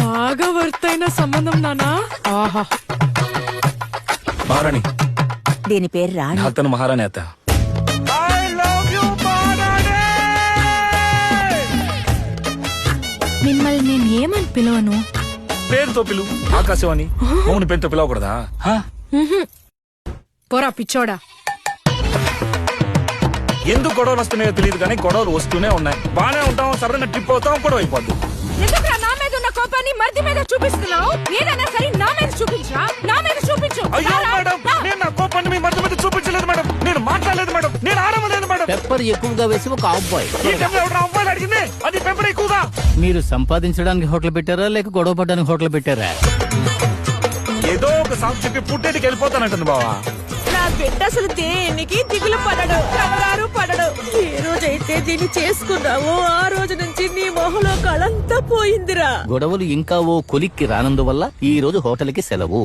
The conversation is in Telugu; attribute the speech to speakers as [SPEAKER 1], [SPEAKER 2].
[SPEAKER 1] బాగా వర్తైన సంబంధం నానా. ఆహా,
[SPEAKER 2] మహారాణి.
[SPEAKER 3] దీని పేరు రాణి.
[SPEAKER 2] అతను మహారాణి అత్త.
[SPEAKER 1] మిమ్మల్ని నేను ఏమని పిలవను?
[SPEAKER 2] పేరుతో పిలువు. ఆకాశవాణి. మౌని పేరుతో పిలవకూడదా?
[SPEAKER 1] పోరా పిచ్చోడా.
[SPEAKER 2] ఎందుకు గొడవలు వస్తున్నాయో తెలియదు కానీ గొడవలు వస్తూనే ఉన్నాయి. బానే ఉంటాం, సరైన ట్రిప్ అవుతాం, గొడవ అయిపోద్ది.
[SPEAKER 1] ఎందుకురా నా మీద ఉన్న కోపాన్ని మరిది మీద చూపిస్తున్నావు? ఏదైనా సరే నా మీద చూపించరా, నా మీద చూపించు.
[SPEAKER 2] అయ్యో మేడం, నేను నా కోపాన్ని మీ మధ్య మీద చూపించలేదు మేడం. నేను మాట్లాడలేదు మేడం. నేను ఆడమలేదు మేడం.
[SPEAKER 4] పెప్పర్ ఎక్కువగా వేసి ఒక అబ్బాయి.
[SPEAKER 2] ఈ టైంలో ఎవరు అమ్మాయిలు అడిగింది? అది పెంపర్ ఎక్కువగా.
[SPEAKER 4] మీరు సంపాదించడానికి హోటల్ పెట్టారా లేక గొడవ పడడానికి హోటల్ పెట్టారా?
[SPEAKER 2] ఏదో ఒక సాంగ్ చెప్పి పుట్టేటికి వెళ్ళిపోతానంటుంది బావా.
[SPEAKER 3] నా బిడ్డ అసలు దేనికి దిగులు పడడు, కంగారు పడడు. ఏ రోజైతే దీన్ని చేసుకున్నావో ఆ రోజు నుంచి నీ మొహంలో కళంతా పోయిందిరా.
[SPEAKER 4] గొడవలు ఇంకా ఓ కొలిక్కి రానందువల్ల ఈ రోజు హోటల్ కి సెలవు.